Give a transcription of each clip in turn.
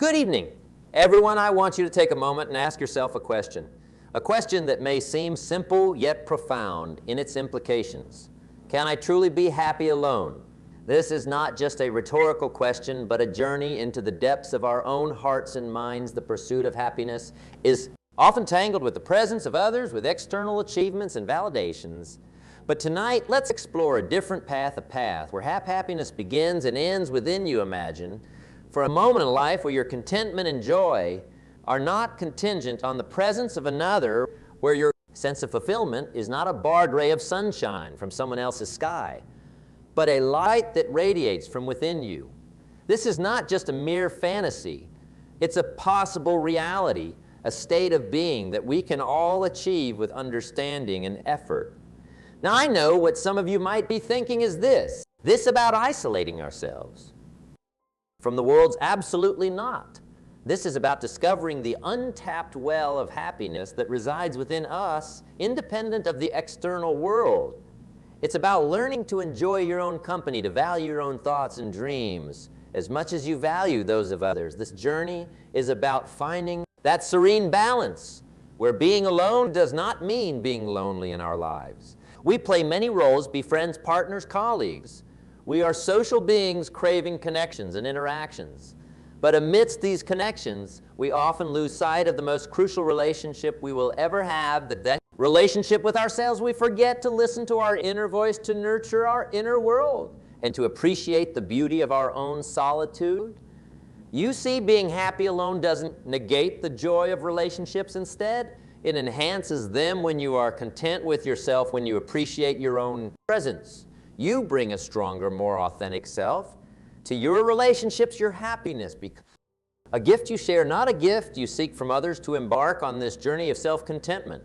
Good evening. Everyone, I want you to take a moment and ask yourself a question that may seem simple yet profound in its implications. Can I truly be happy alone? This is not just a rhetorical question, but a journey into the depths of our own hearts and minds. The pursuit of happiness is often tangled with the presence of others, with external achievements and validations. But tonight, let's explore a different path, a path where happiness begins and ends within you, imagine. For a moment in life where your contentment and joy are not contingent on the presence of another, where your sense of fulfillment is not a barred ray of sunshine from someone else's sky, but a light that radiates from within you. This is not just a mere fantasy. It's a possible reality, a state of being that we can all achieve with understanding and effort. Now, I know what some of you might be thinking is this about isolating ourselves from the world's absolutely not. This is about discovering the untapped well of happiness that resides within us, independent of the external world. It's about learning to enjoy your own company, to value your own thoughts and dreams as much as you value those of others. This journey is about finding that serene balance where being alone does not mean being lonely in our lives. We play many roles, be friends, partners, colleagues. We are social beings craving connections and interactions. But amidst these connections, we often lose sight of the most crucial relationship we will ever have, that relationship with ourselves. We forget to listen to our inner voice, to nurture our inner world, and to appreciate the beauty of our own solitude. You see, being happy alone doesn't negate the joy of relationships. Instead, it enhances them when you are content with yourself, when you appreciate your own presence. You bring a stronger, more authentic self to your relationships, your happiness. A gift you share, not a gift you seek from others to embark on this journey of self-contentment.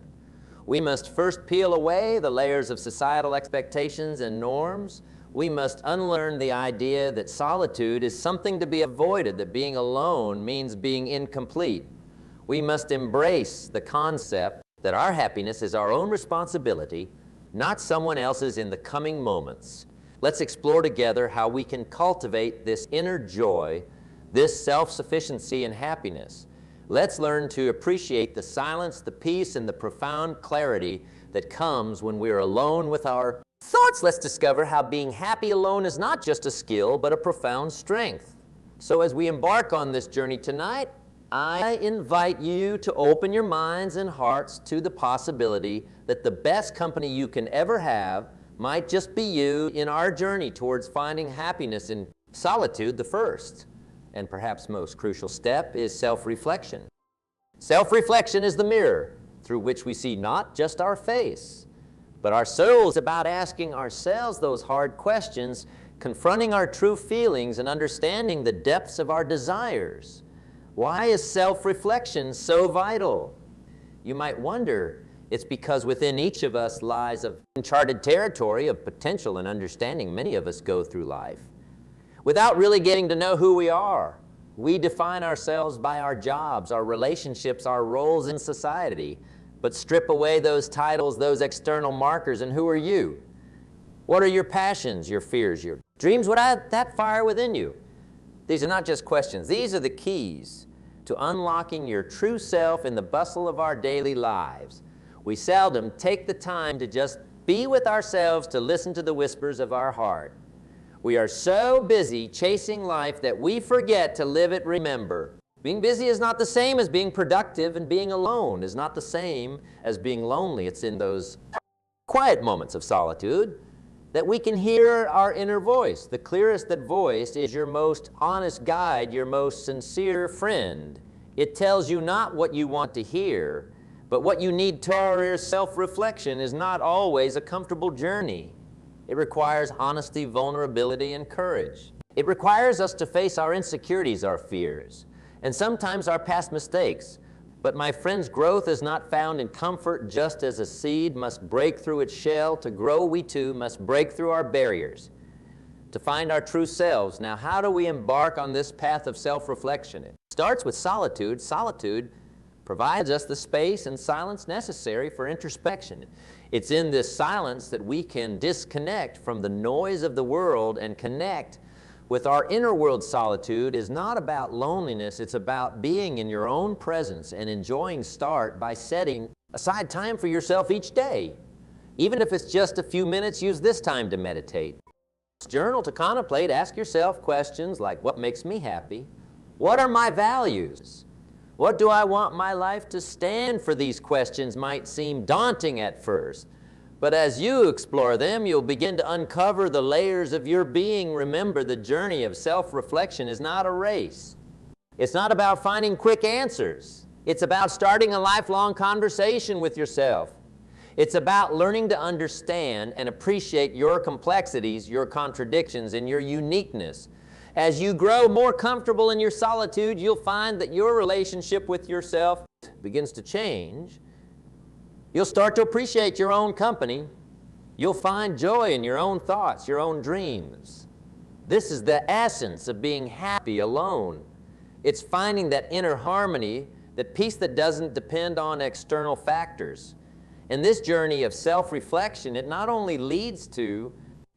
We must first peel away the layers of societal expectations and norms. We must unlearn the idea that solitude is something to be avoided, that being alone means being incomplete. We must embrace the concept that our happiness is our own responsibility, not someone else's in the coming moments. Let's explore together how we can cultivate this inner joy, this self-sufficiency and happiness. Let's learn to appreciate the silence, the peace, and the profound clarity that comes when we're alone with our thoughts. Let's discover how being happy alone is not just a skill, but a profound strength. So as we embark on this journey tonight, I invite you to open your minds and hearts to the possibility that the best company you can ever have might just be you in our journey towards finding happiness in solitude. The first and perhaps most crucial step is self-reflection. Self-reflection is the mirror through which we see not just our face, but our souls. It's about asking ourselves those hard questions, confronting our true feelings, and understanding the depths of our desires. Why is self-reflection so vital? You might wonder, it's because within each of us lies an uncharted territory of potential and understanding. Many of us go through life without really getting to know who we are. We define ourselves by our jobs, our relationships, our roles in society. But strip away those titles, those external markers, and who are you? What are your passions, your fears, your dreams? What are that fire within you? These are not just questions. These are the keys to unlocking your true self in the bustle of our daily lives. We seldom take the time to just be with ourselves, to listen to the whispers of our heart. We are so busy chasing life that we forget to live it. Remember, being busy is not the same as being productive, and being alone is not the same as being lonely. It's in those quiet moments of solitude that we can hear our inner voice. The clearest that voice is your most honest guide, your most sincere friend. It tells you not what you want to hear, but what you need to hear. Self-reflection is not always a comfortable journey. It requires honesty, vulnerability, and courage. It requires us to face our insecurities, our fears, and sometimes our past mistakes. But my friends, growth is not found in comfort. Just as a seed must break through its shell to grow, we too must break through our barriers to find our true selves. Now, how do we embark on this path of self-reflection? It starts with solitude. Solitude provides us the space and silence necessary for introspection. It's in this silence that we can disconnect from the noise of the world and connect with our inner world solitude is not about loneliness, it's about being in your own presence and enjoying start by setting aside time for yourself each day. Even if it's just a few minutes, use this time to meditate. Journal to contemplate, ask yourself questions like, what makes me happy? What are my values? What do I want my life to stand for? These questions might seem daunting at first, but as you explore them, you'll begin to uncover the layers of your being. Remember, the journey of self-reflection is not a race. It's not about finding quick answers. It's about starting a lifelong conversation with yourself. It's about learning to understand and appreciate your complexities, your contradictions, and your uniqueness. As you grow more comfortable in your solitude, you'll find that your relationship with yourself begins to change. You'll start to appreciate your own company. You'll find joy in your own thoughts, your own dreams. This is the essence of being happy alone. It's finding that inner harmony, that peace that doesn't depend on external factors. In this journey of self-reflection, it not only leads to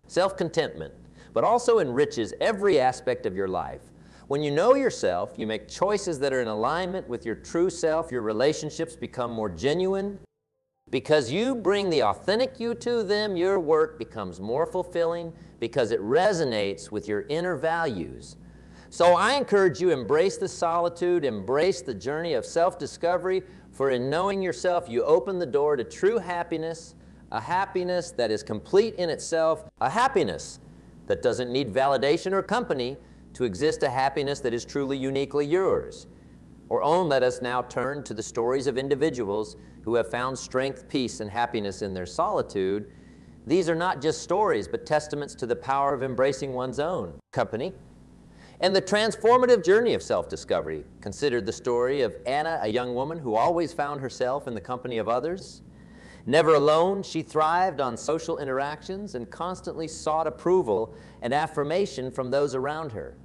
self-contentment, but also enriches every aspect of your life. When you know yourself, you make choices that are in alignment with your true self. Your relationships become more genuine. Because you bring the authentic you to them, your work becomes more fulfilling because it resonates with your inner values. So I encourage you, embrace the solitude, embrace the journey of self-discovery, for in knowing yourself, you open the door to true happiness, a happiness that is complete in itself, a happiness that doesn't need validation or company to exist, a happiness that is truly uniquely yours. Or let us now turn to the stories of individuals who have found strength, peace, and happiness in their solitude. These are not just stories, but testaments to the power of embracing one's own company and the transformative journey of self-discovery. Consider the story of Anna, a young woman who always found herself in the company of others. Never alone, she thrived on social interactions and constantly sought approval and affirmation from those around her.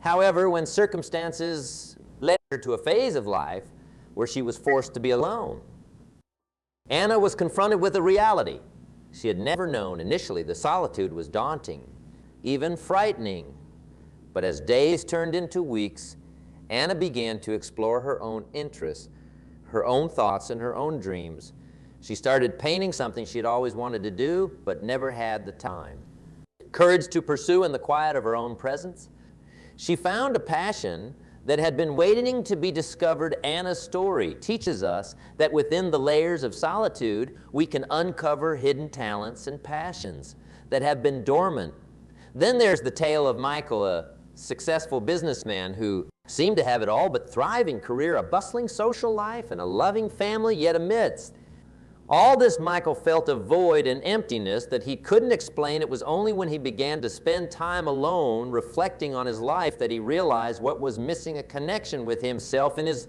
However, when circumstances led her to a phase of life where she was forced to be alone, Anna was confronted with a reality she had never known. Initially, the solitude was daunting, even frightening. But as days turned into weeks, Anna began to explore her own interests, her own thoughts, and her own dreams. She started painting, something she had always wanted to do, but never had the time. Courage to pursue in the quiet of her own presence. She found a passion that had been waiting to be discovered. Anna's story teaches us that within the layers of solitude, we can uncover hidden talents and passions that have been dormant. Then there's the tale of Michael, a successful businessman who seemed to have it all, but thriving career, a bustling social life, and a loving family, yet amidst all this, Michael felt a void and emptiness that he couldn't explain. It was only when he began to spend time alone reflecting on his life that he realized what was missing, a connection with himself in his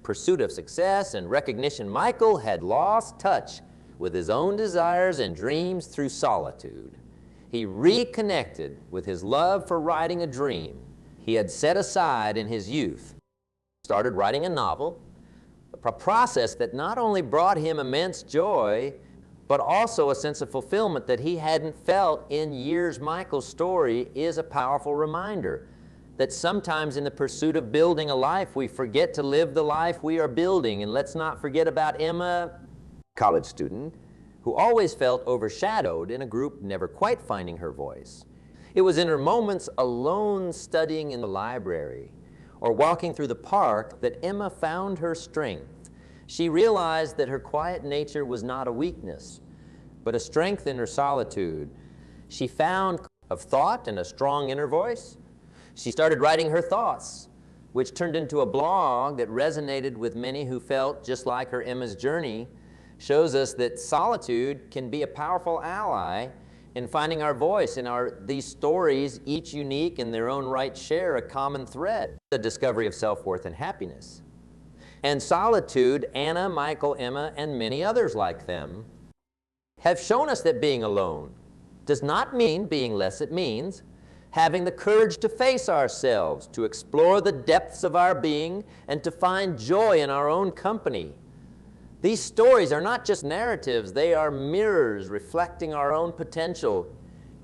pursuit of success and recognition. Michael had lost touch with his own desires and dreams through solitude. He reconnected with his love for writing a dream he had set aside in his youth. Started writing a novel, a process that not only brought him immense joy, but also a sense of fulfillment that he hadn't felt in years. Michael's story is a powerful reminder that sometimes in the pursuit of building a life, we forget to live the life we are building. And let's not forget about Emma, college student, who always felt overshadowed in a group, never quite finding her voice. It was in her moments alone studying in the library or walking through the park that Emma found her strength. She realized that her quiet nature was not a weakness, but a strength in her solitude. She found of thought and a strong inner voice. She started writing her thoughts, which turned into a blog that resonated with many who felt just like her. Emma's journey shows us that solitude can be a powerful ally in finding our voice. In these stories, each unique in their own right, share a common thread, the discovery of self-worth and happiness. And solitude, Anna, Michael, Emma, and many others like them have shown us that being alone does not mean being less. It means having the courage to face ourselves, to explore the depths of our being, and to find joy in our own company. These stories are not just narratives, they are mirrors reflecting our own potential.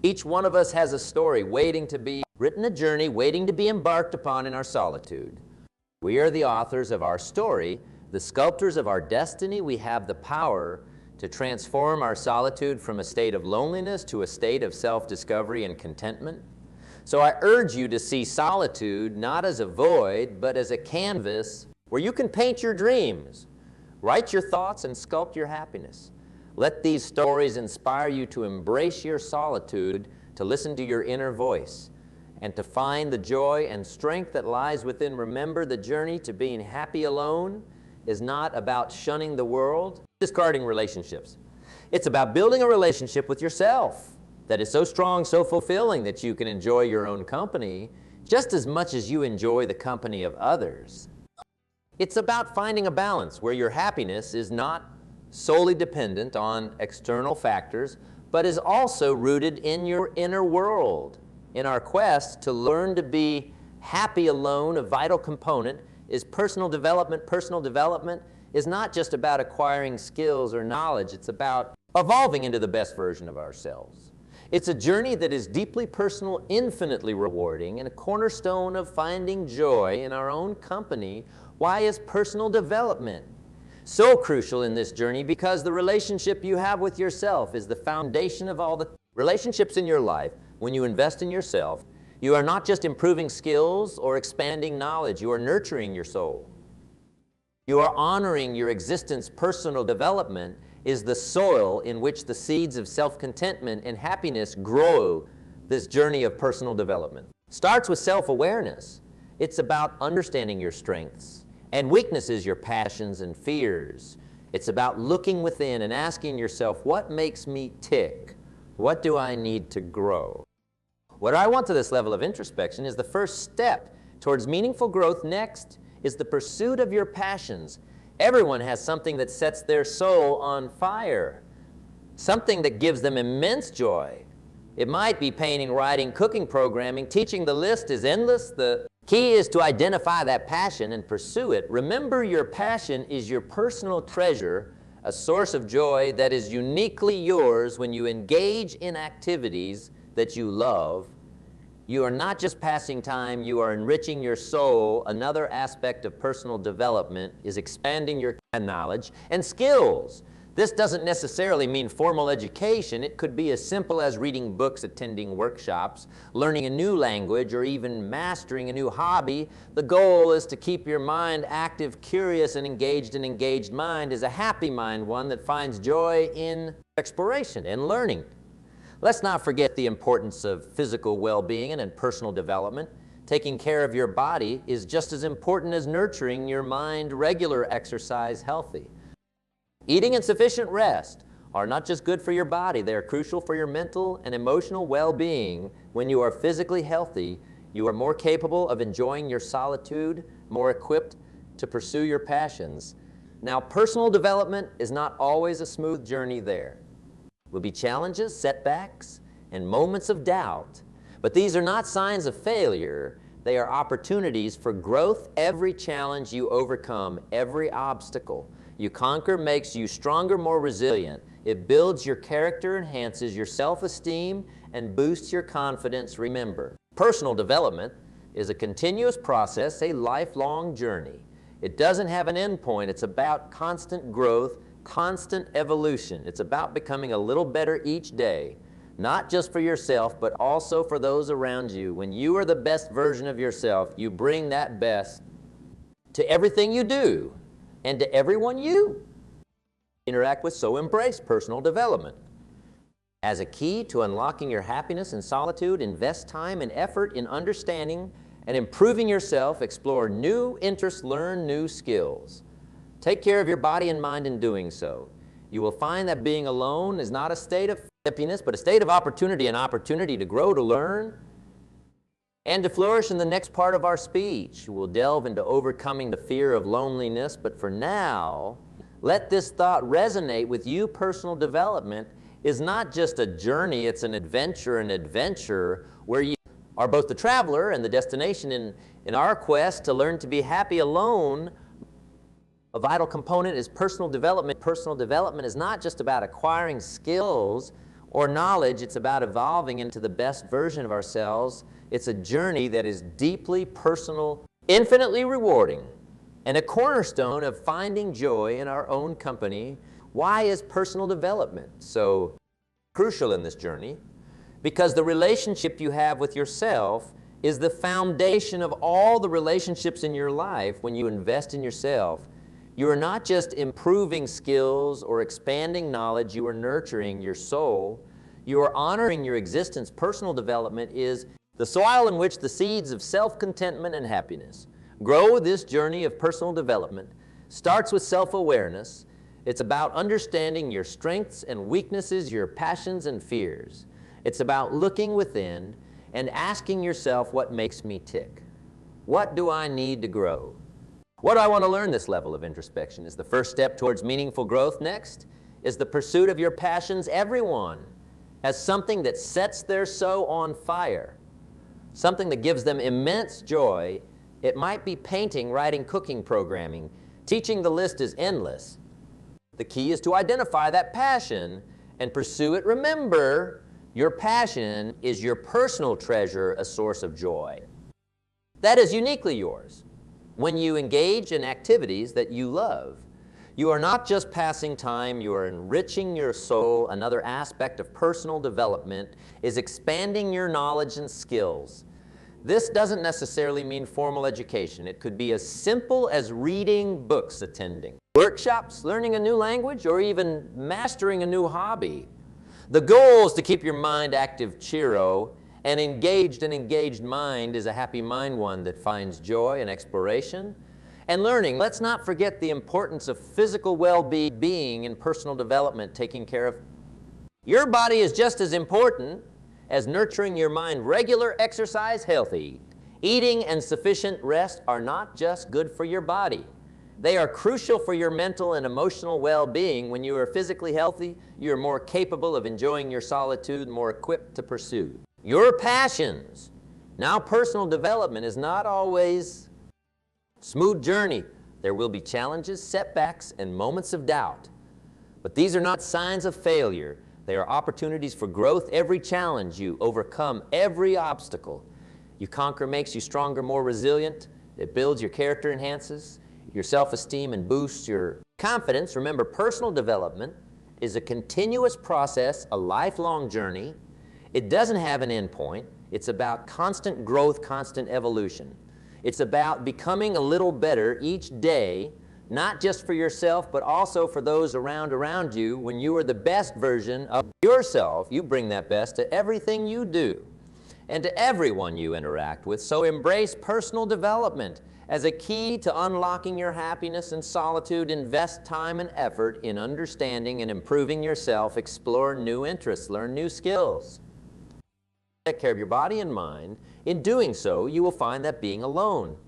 Each one of us has a story waiting to be written, a journey waiting to be embarked upon in our solitude. We are the authors of our story, the sculptors of our destiny. We have the power to transform our solitude from a state of loneliness to a state of self-discovery and contentment. So I urge you to see solitude not as a void, but as a canvas where you can paint your dreams, write your thoughts, and sculpt your happiness. Let these stories inspire you to embrace your solitude, to listen to your inner voice, and to find the joy and strength that lies within. Remember, the journey to being happy alone is not about shunning the world, discarding relationships. It's about building a relationship with yourself that is so strong, so fulfilling that you can enjoy your own company just as much as you enjoy the company of others. It's about finding a balance where your happiness is not solely dependent on external factors, but is also rooted in your inner world. In our quest to learn to be happy alone, a vital component is personal development. Personal development is not just about acquiring skills or knowledge. It's about evolving into the best version of ourselves. It's a journey that is deeply personal, infinitely rewarding, and a cornerstone of finding joy in our own company. Why is personal development so crucial in this journey? Because the relationship you have with yourself is the foundation of all the relationships in your life. When you invest in yourself, you are not just improving skills or expanding knowledge, you are nurturing your soul. You are honoring your existence. Personal development is the soil in which the seeds of self-contentment and happiness grow. This journey of personal development starts with self-awareness. It's about understanding your strengths and weaknesses, your passions and fears. It's about looking within and asking yourself, what makes me tick? What do I need to grow? What I want to this level of introspection is the first step towards meaningful growth. Next is the pursuit of your passions. Everyone has something that sets their soul on fire, something that gives them immense joy. It might be painting, writing, cooking, programming, teaching. The list is endless. The key is to identify that passion and pursue it. Remember, your passion is your personal treasure, a source of joy that is uniquely yours. When you engage in activities that you love, you are not just passing time, you are enriching your soul. Another aspect of personal development is expanding your knowledge and skills. This doesn't necessarily mean formal education. It could be as simple as reading books, attending workshops, learning a new language, or even mastering a new hobby. The goal is to keep your mind active, curious, and engaged. An engaged mind is a happy mind, one that finds joy in exploration and learning. Let's not forget the importance of physical well-being and personal development. Taking care of your body is just as important as nurturing your mind. Regular exercise, healthy. Eating and sufficient rest are not just good for your body, they are crucial for your mental and emotional well-being. When you are physically healthy, you are more capable of enjoying your solitude, more equipped to pursue your passions. Now, personal development is not always a smooth journey there. Will be challenges, setbacks, and moments of doubt. But these are not signs of failure. They are opportunities for growth. Every challenge you overcome, every obstacle you conquer makes you stronger, more resilient. It builds your character, enhances your self-esteem, and boosts your confidence. Remember, personal development is a continuous process, a lifelong journey. It doesn't have an end point. It's about constant growth, constant evolution. It's about becoming a little better each day, not just for yourself, but also for those around you. When you are the best version of yourself, you bring that best to everything you do and to everyone you interact with. So embrace personal development. As a key to unlocking your happiness in solitude, invest time and effort in understanding and improving yourself. Explore new interests, learn new skills. Take care of your body and mind in doing so. You will find that being alone is not a state of happiness, but a state of opportunity, an opportunity to grow, to learn, and to flourish. In the next part of our speech, we'll delve into overcoming the fear of loneliness. But for now, let this thought resonate with you. Personal development is not just a journey, it's an adventure where you are both the traveler and the destination. In our quest to learn to be happy alone, a vital component is personal development. Personal development is not just about acquiring skills or knowledge. It's about evolving into the best version of ourselves. It's a journey that is deeply personal, infinitely rewarding, and a cornerstone of finding joy in our own company. Why is personal development so crucial in this journey? Because the relationship you have with yourself is the foundation of all the relationships in your life. When you invest in yourself, you are not just improving skills or expanding knowledge, you are nurturing your soul. You are honoring your existence. Personal development is the soil in which the seeds of self-contentment and happiness grow. This journey of personal development starts with self-awareness. It's about understanding your strengths and weaknesses, your passions and fears. It's about looking within and asking yourself, what makes me tick? What do I need to grow? What do I want to learn? This level of introspection is the first step towards meaningful growth. Next is the pursuit of your passions. Everyone has something that sets their soul on fire, something that gives them immense joy. It might be painting, writing, cooking, programming, teaching. The list is endless. The key is to identify that passion and pursue it. Remember, your passion is your personal treasure, a source of joy that is uniquely yours. When you engage in activities that you love, you are not just passing time, you are enriching your soul. Another aspect of personal development is expanding your knowledge and skills. This doesn't necessarily mean formal education. It could be as simple as reading books, attending workshops, learning a new language, or even mastering a new hobby. The goal is to keep your mind active, cheero, and engaged. An engaged mind is a happy mind, one that finds joy in exploration and learning. Let's not forget the importance of physical well-being and personal development, taking care of your body is just as important as nurturing your mind. Regular exercise, healthy eating, and sufficient rest are not just good for your body. They are crucial for your mental and emotional well-being. When you are physically healthy, you're more capable of enjoying your solitude, more equipped to pursue your passions. Now, personal development is not always a smooth journey. There will be challenges, setbacks, and moments of doubt. But these are not signs of failure. They are opportunities for growth. Every challenge you overcome, every obstacle you conquer makes you stronger, more resilient. It builds your character, enhances your self-esteem, and boosts your confidence. Remember, personal development is a continuous process, a lifelong journey. It doesn't have an end point. It's about constant growth, constant evolution. It's about becoming a little better each day, not just for yourself, but also for those around you. When you are the best version of yourself, you bring that best to everything you do and to everyone you interact with. So embrace personal development as a key to unlocking your happiness and solitude. Invest time and effort in understanding and improving yourself. Explore new interests, learn new skills. Take care of your body and mind. In doing so, you will find that being alone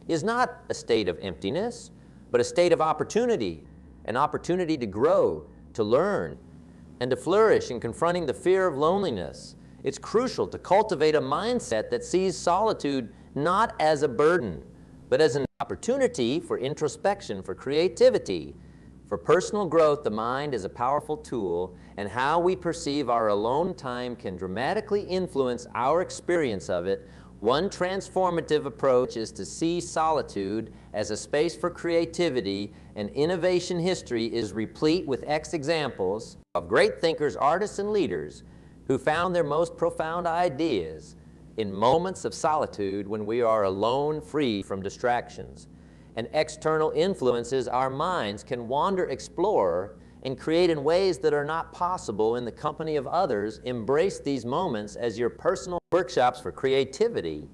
is not a state of emptiness, but a state of opportunity, an opportunity to grow, to learn, and to flourish in confronting the fear of loneliness. It's crucial to cultivate a mindset that sees solitude not as a burden, but as an opportunity for introspection, for creativity, for personal growth. The mind is a powerful tool, and how we perceive our alone time can dramatically influence our experience of it. One transformative approach is to see solitude as a space for creativity, and innovation. History is replete with examples of great thinkers, artists, and leaders who found their most profound ideas in moments of solitude, when we are alone, free from distractions and external influences. Our minds can wander, explore, and create in ways that are not possible in the company of others. Embrace these moments as your personal workshops for creativity.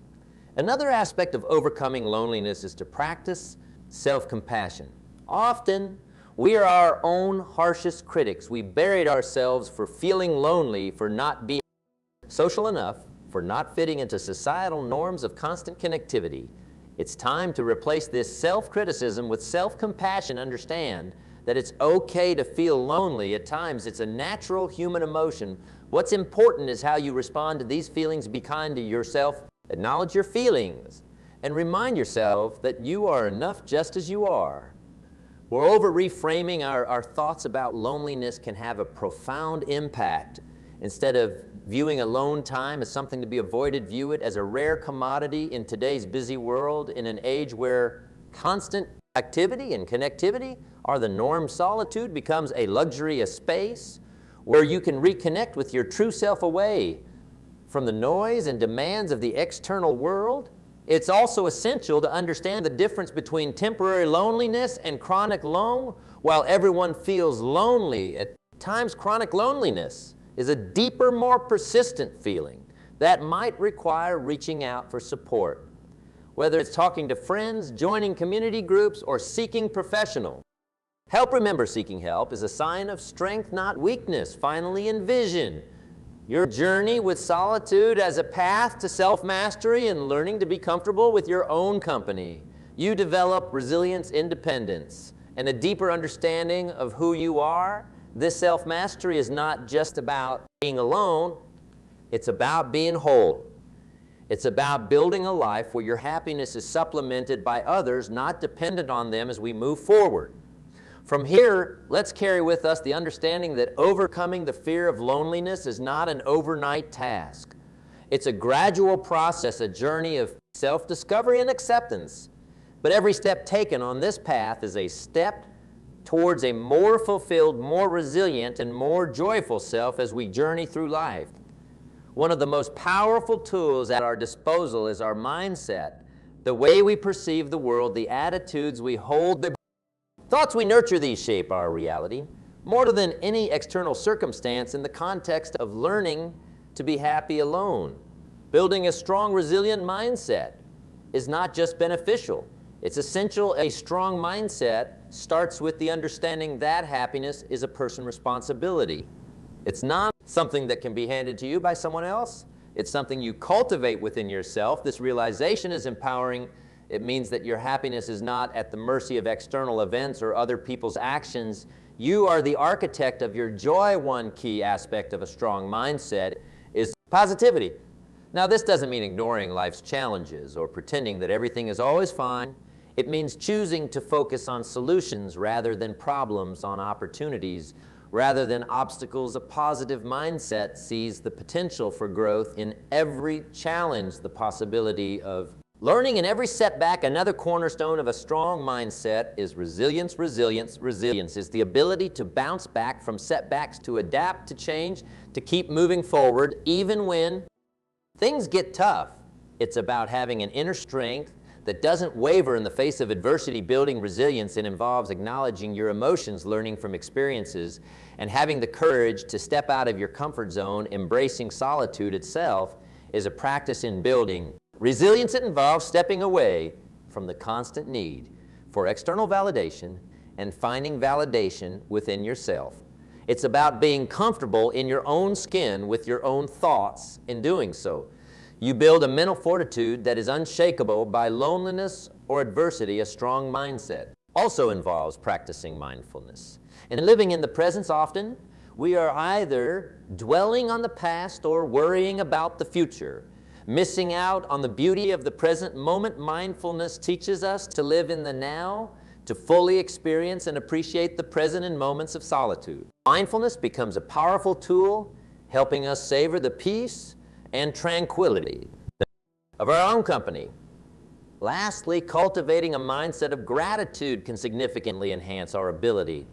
Another aspect of overcoming loneliness is to practice self-compassion. Often, we are our own harshest critics. We buried ourselves for feeling lonely, for not being social enough, for not fitting into societal norms of constant connectivity. It's time to replace this self-criticism with self-compassion. Understand that it's okay to feel lonely at times. It's a natural human emotion. What's important is how you respond to these feelings. Be kind to yourself. Acknowledge your feelings and remind yourself that you are enough just as you are. Moreover, reframing our thoughts about loneliness can have a profound impact. Instead of viewing alone time as something to be avoided, view it as a rare commodity in today's busy world, in an age where constant activity and connectivity are the norm. Solitude becomes a luxury, a space where you can reconnect with your true self away from the noise and demands of the external world. It's also essential to understand the difference between temporary loneliness and chronic lone. While everyone feels lonely, at times chronic loneliness is a deeper, more persistent feeling that might require reaching out for support. Whether it's talking to friends, joining community groups, or seeking professional help. Remember, seeking help is a sign of strength, not weakness. Finally, envision your journey with solitude as a path to self-mastery and learning to be comfortable with your own company. You develop resilience, independence, and a deeper understanding of who you are. This self-mastery is not just about being alone, it's about being whole. It's about building a life where your happiness is supplemented by others, not dependent on them as we move forward. From here, let's carry with us the understanding that overcoming the fear of loneliness is not an overnight task. It's a gradual process, a journey of self-discovery and acceptance. But every step taken on this path is a step towards a more fulfilled, more resilient, and more joyful self as we journey through life. One of the most powerful tools at our disposal is our mindset, the way we perceive the world, the attitudes we hold. The thoughts we nurture, these shape our reality more than any external circumstance in the context of learning to be happy alone. Building a strong, resilient mindset is not just beneficial. It's essential. A strong mindset starts with the understanding that happiness is a personal responsibility. It's not something that can be handed to you by someone else. It's something you cultivate within yourself. This realization is empowering. It means that your happiness is not at the mercy of external events or other people's actions. You are the architect of your joy. One key aspect of a strong mindset is positivity. Now, this doesn't mean ignoring life's challenges or pretending that everything is always fine. It means choosing to focus on solutions rather than problems, on opportunities rather than obstacles. A positive mindset sees the potential for growth in every challenge, the possibility of learning in every setback. Another cornerstone of a strong mindset is resilience. Resilience is the ability to bounce back from setbacks, to adapt, to change, to keep moving forward even when things get tough. It's about having an inner strength that doesn't waver in the face of adversity. Building resilience, it involves acknowledging your emotions, learning from experiences, and having the courage to step out of your comfort zone. Embracing solitude itself is a practice in building resilience. It involves stepping away from the constant need for external validation and finding validation within yourself. It's about being comfortable in your own skin with your own thoughts. In doing so, you build a mental fortitude that is unshakable by loneliness or adversity. A strong mindset also involves practicing mindfulness. And living in the present, often we are either dwelling on the past or worrying about the future, missing out on the beauty of the present moment. Mindfulness teaches us to live in the now, to fully experience and appreciate the present in moments of solitude. Mindfulness becomes a powerful tool, helping us savor the peace and tranquility of our own company. Lastly, cultivating a mindset of gratitude can significantly enhance our ability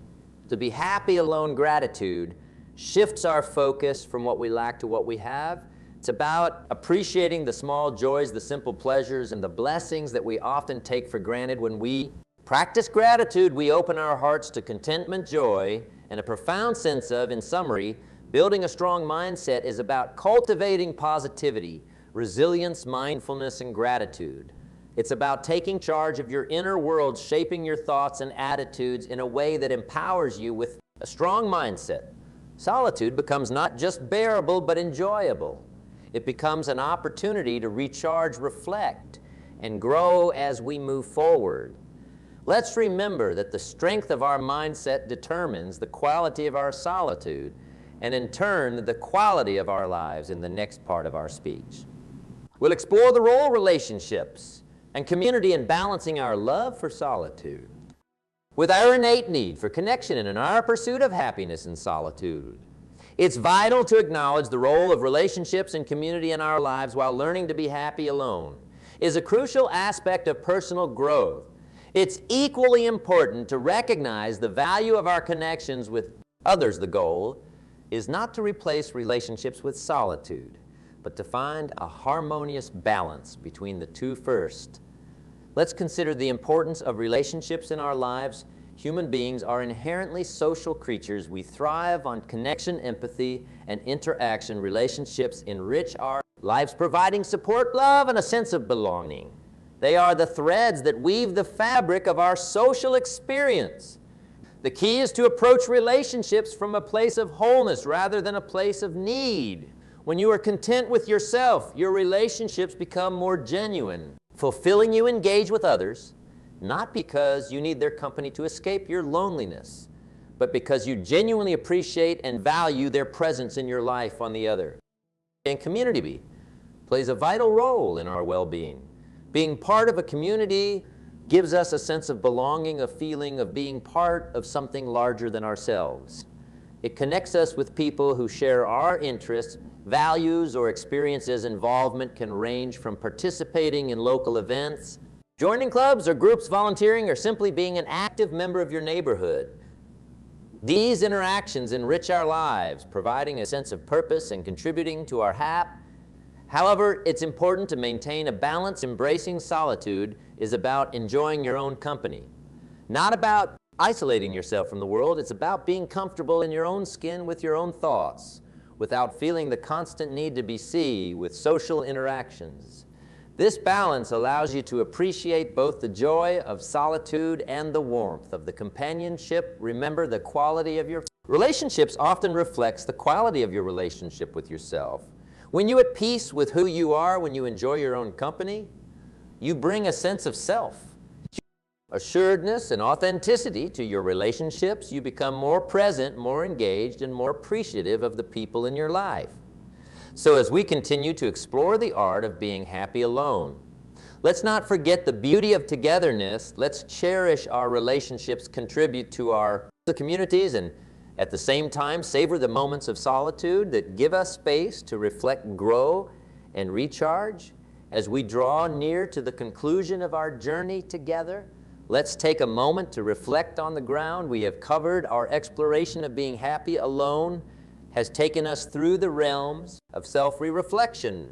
to be happy alone. Gratitude shifts our focus from what we lack to what we have. It's about appreciating the small joys, the simple pleasures, and the blessings that we often take for granted. When we practice gratitude, we open our hearts to contentment, joy, and a profound sense of, in summary, building a strong mindset is about cultivating positivity, resilience, mindfulness, and gratitude. It's about taking charge of your inner world, shaping your thoughts and attitudes in a way that empowers you. With a strong mindset, solitude becomes not just bearable, but enjoyable. It becomes an opportunity to recharge, reflect, and grow as we move forward. Let's remember that the strength of our mindset determines the quality of our solitude, and in turn, the quality of our lives. In the next part of our speech, we'll explore the role of relationships and community in balancing our love for solitude with our innate need for connection and in our pursuit of happiness in solitude. It's vital to acknowledge the role of relationships and community in our lives while learning to be happy alone is a crucial aspect of personal growth. It's equally important to recognize the value of our connections with others. The goal is not to replace relationships with solitude, but to find a harmonious balance between the two first. Let's consider the importance of relationships in our lives. Human beings are inherently social creatures. We thrive on connection, empathy, and interaction. Relationships enrich our lives, providing support, love, and a sense of belonging. They are the threads that weave the fabric of our social experience. The key is to approach relationships from a place of wholeness rather than a place of need. When you are content with yourself, your relationships become more genuine, fulfilling. You engage with others, not because you need their company to escape your loneliness, but because you genuinely appreciate and value their presence in your life on the other. And community plays a vital role in our well-being. Being part of a community gives us a sense of belonging, a feeling of being part of something larger than ourselves. It connects us with people who share our interests, values, or experiences. Involvement can range from participating in local events, joining clubs or groups, volunteering, or simply being an active member of your neighborhood. These interactions enrich our lives, providing a sense of purpose and contributing to our happiness. However, it's important to maintain a balance. Embracing solitude is about enjoying your own company, not about isolating yourself from the world. It's about being comfortable in your own skin with your own thoughts, without feeling the constant need to be seen with social interactions. This balance allows you to appreciate both the joy of solitude and the warmth of the companionship. Remember, the quality of your relationships often reflects the quality of your relationship with yourself. When you're at peace with who you are, when you enjoy your own company, you bring a sense of self, assuredness, and authenticity to your relationships. You become more present, more engaged, and more appreciative of the people in your life. So as we continue to explore the art of being happy alone, let's not forget the beauty of togetherness. Let's cherish our relationships, contribute to our communities, and at the same time savor the moments of solitude that give us space to reflect, grow, and recharge. As we draw near to the conclusion of our journey together, let's take a moment to reflect on the ground we have covered. Our exploration of being happy alone has taken us through the realms of self-reflection,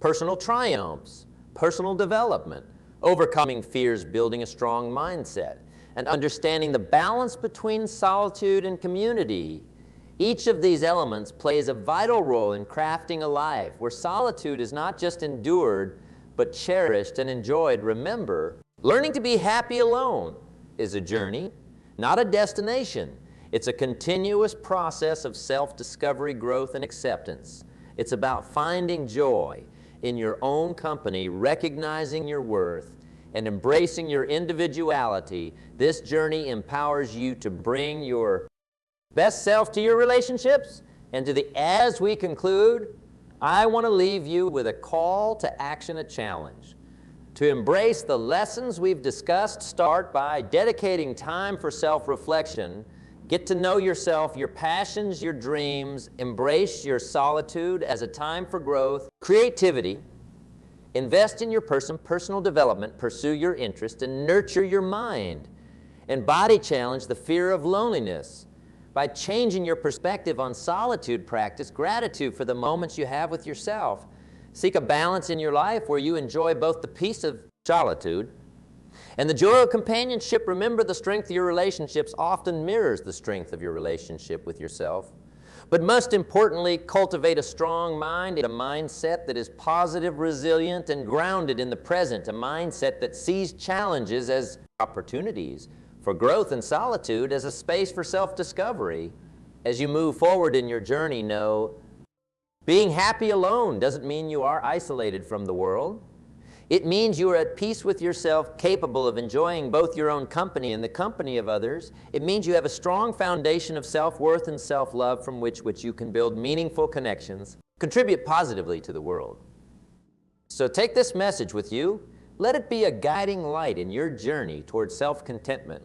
personal triumphs, personal development, overcoming fears, building a strong mindset, and understanding the balance between solitude and community. Each of these elements plays a vital role in crafting a life where solitude is not just endured, but cherished and enjoyed. Remember, learning to be happy alone is a journey, not a destination. It's a continuous process of self-discovery, growth, and acceptance. It's about finding joy in your own company, recognizing your worth, and embracing your individuality. This journey empowers you to bring your best self to your relationships. And as we conclude, I want to leave you with a call to action, a challenge. To embrace the lessons we've discussed, start by dedicating time for self-reflection. Get to know yourself, your passions, your dreams. Embrace your solitude as a time for growth, creativity. Invest in your personal development, pursue your interest, and nurture your mind. And body challenge the fear of loneliness by changing your perspective on solitude. Practice gratitude for the moments you have with yourself. Seek a balance in your life where you enjoy both the peace of solitude and the joy of companionship. Remember, the strength of your relationships often mirrors the strength of your relationship with yourself. But most importantly, cultivate a strong mind, a mindset that is positive, resilient, and grounded in the present, a mindset that sees challenges as opportunities for growth and solitude as a space for self-discovery. As you move forward in your journey, know being happy alone doesn't mean you are isolated from the world. It means you are at peace with yourself, capable of enjoying both your own company and the company of others. It means you have a strong foundation of self-worth and self-love from which you can build meaningful connections, contribute positively to the world. So take this message with you. Let it be a guiding light in your journey towards self-contentment.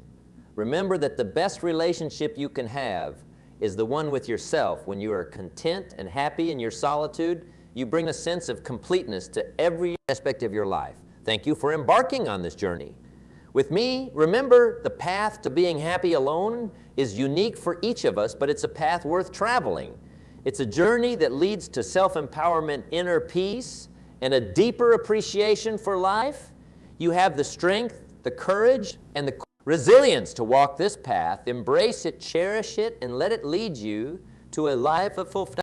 Remember that the best relationship you can have is the one with yourself. When you are content and happy in your solitude, you bring a sense of completeness to every aspect of your life. Thank you for embarking on this journey. With me, remember, the path to being happy alone is unique for each of us, but it's a path worth traveling. It's a journey that leads to self-empowerment, inner peace, and a deeper appreciation for life. You have the strength, the courage, and the resilience to walk this path. Embrace it, cherish it, and let it lead you to a life of fulfillment.